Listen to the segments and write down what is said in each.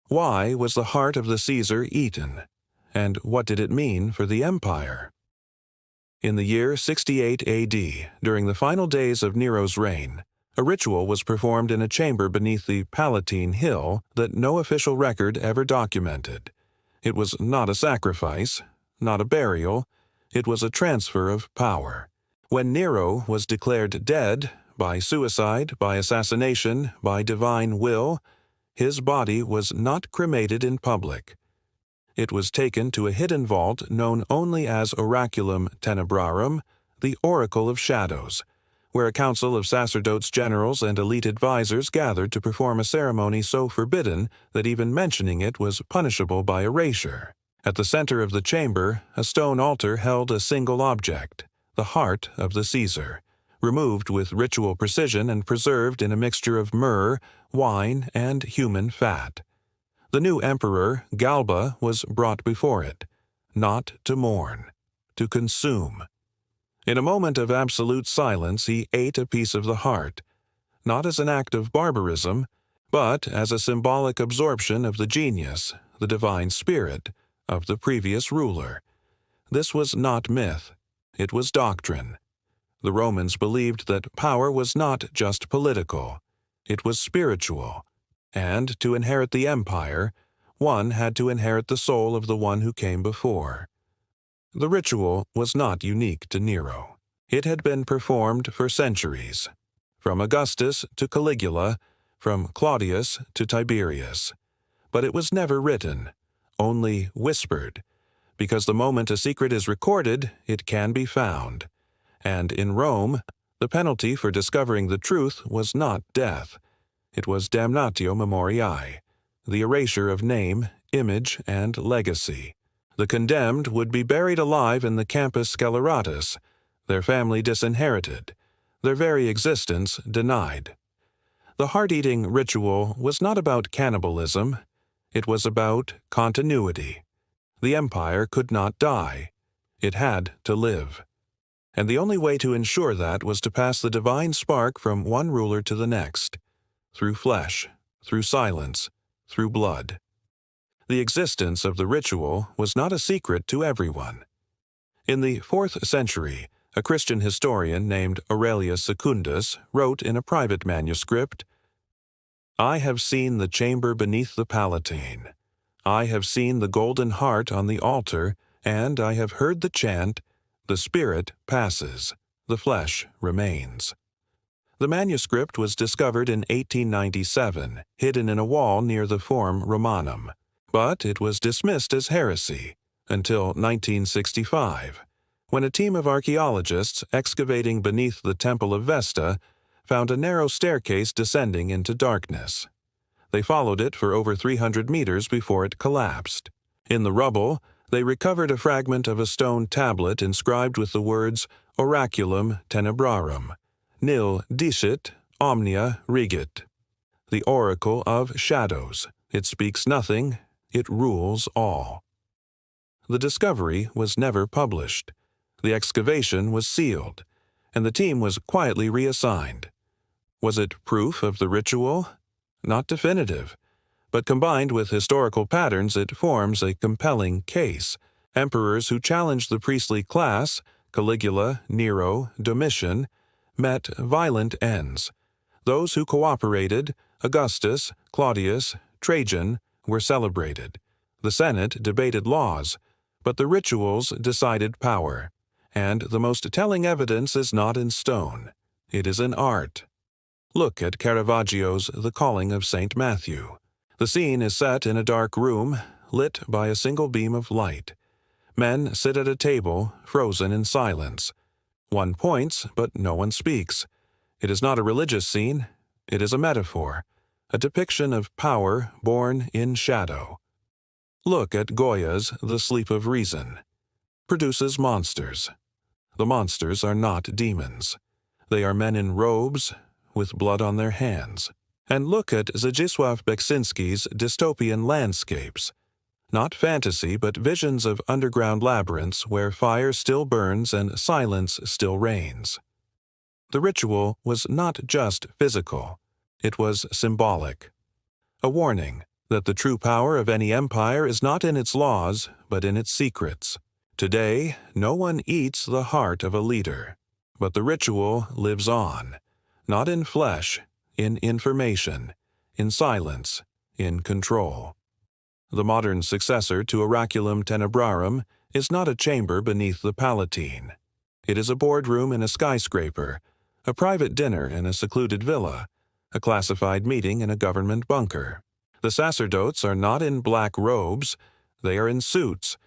Why was the heart of the Caesar eaten? And what did it mean for the empire? In the year 68 AD, during the final days of Nero's reign, a ritual was performed in a chamber beneath the Palatine Hill that no official record ever documented. It was not a sacrifice, not a burial, it was a transfer of power. When Nero was declared dead, by suicide, by assassination, by divine will, his body was not cremated in public. It was taken to a hidden vault known only as Oraculum Tenebrarum, the Oracle of Shadows, where a council of sacerdotes, generals, and elite advisors gathered to perform a ceremony so forbidden that even mentioning it was punishable by erasure. At the center of the chamber, a stone altar held a single object, the heart of the Caesar, removed with ritual precision and preserved in a mixture of myrrh, wine, and human fat. The new emperor, Galba, was brought before it, not to mourn, to consume. In a moment of absolute silence, he ate a piece of the heart, not as an act of barbarism, but as a symbolic absorption of the genius, the divine spirit, of the previous ruler. This was not myth, it was doctrine. The Romans believed that power was not just political, it was spiritual, and to inherit the empire, one had to inherit the soul of the one who came before. The ritual was not unique to Nero. It had been performed for centuries, from Augustus to Caligula, from Claudius to Tiberius. But it was never written, only whispered, because the moment a secret is recorded, it can be found. And in Rome, the penalty for discovering the truth was not death. It was damnatio memoriae, the erasure of name, image, and legacy. The condemned would be buried alive in the Campus Sceleratus, their family disinherited, their very existence denied. The heart-eating ritual was not about cannibalism, it was about continuity. The empire could not die. It had to live. And the only way to ensure that was to pass the divine spark from one ruler to the next, through flesh, through silence, through blood. The existence of the ritual was not a secret to everyone. In the 4th century, a Christian historian named Aurelius Secundus wrote in a private manuscript, "I have seen the chamber beneath the Palatine. I have seen the golden heart on the altar, and I have heard the chant, 'The spirit passes, the flesh remains.'" The manuscript was discovered in 1897, hidden in a wall near the Forum Romanum. But it was dismissed as heresy until 1965, when a team of archaeologists excavating beneath the Temple of Vesta found a narrow staircase descending into darkness. They followed it for over 300 meters before it collapsed. In the rubble, they recovered a fragment of a stone tablet inscribed with the words Oraculum Tenebrarum, nil dicit, omnia regit. The Oracle of Shadows. It speaks nothing, it rules all. The discovery was never published. The excavation was sealed, and the team was quietly reassigned. Was it proof of the ritual? Not definitive, but combined with historical patterns it forms a compelling case. Emperors who challenged the priestly class, Caligula, Nero, Domitian, met violent ends. Those who cooperated, Augustus, Claudius, Trajan, were celebrated. The Senate debated laws, but the rituals decided power. And the most telling evidence is not in stone. It is in art. Look at Caravaggio's The Calling of St. Matthew. The scene is set in a dark room, lit by a single beam of light. Men sit at a table, frozen in silence. One points, but no one speaks. It is not a religious scene. It is a metaphor, a depiction of power born in shadow. Look at Goya's The Sleep of Reason. Produces monsters. The monsters are not demons. They are men in robes, with blood on their hands. And look at Zdzisław Beksinski's dystopian landscapes. Not fantasy, but visions of underground labyrinths where fire still burns and silence still reigns. The ritual was not just physical. It was symbolic. A warning, that the true power of any empire is not in its laws, but in its secrets. Today, no one eats the heart of a leader, but the ritual lives on, not in flesh, in information, in silence, in control. The modern successor to Oraculum Tenebrarum is not a chamber beneath the Palatine. It is a boardroom in a skyscraper, a private dinner in a secluded villa, a classified meeting in a government bunker. The sacerdotes are not in black robes, they are in suits.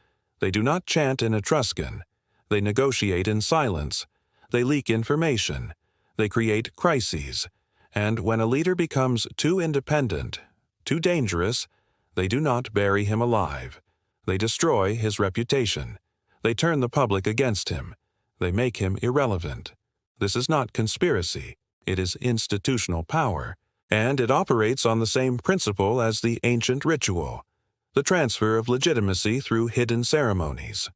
They do not chant in Etruscan. They negotiate in silence. They leak information. They create crises. And when a leader becomes too independent, too dangerous, they do not bury him alive. They destroy his reputation. They turn the public against him. They make him irrelevant. This is not conspiracy. It is institutional power, and it operates on the same principle as the ancient ritual, the transfer of legitimacy through hidden ceremonies.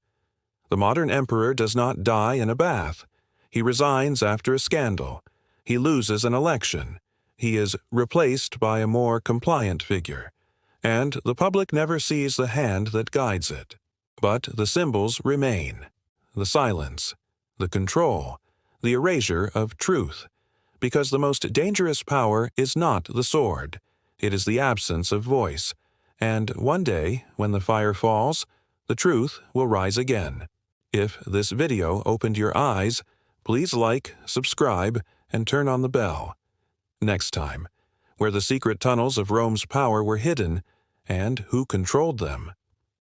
The modern emperor does not die in a bath. He resigns after a scandal. He loses an election. He is replaced by a more compliant figure, and the public never sees the hand that guides it. But the symbols remain: the silence, the control, the erasure of truth, because the most dangerous power is not the sword, it is the absence of voice, and one day, when the fire falls, the truth will rise again. If this video opened your eyes, please like, subscribe, and turn on the bell. Next time, where the secret tunnels of Rome's power were hidden, and who controlled them.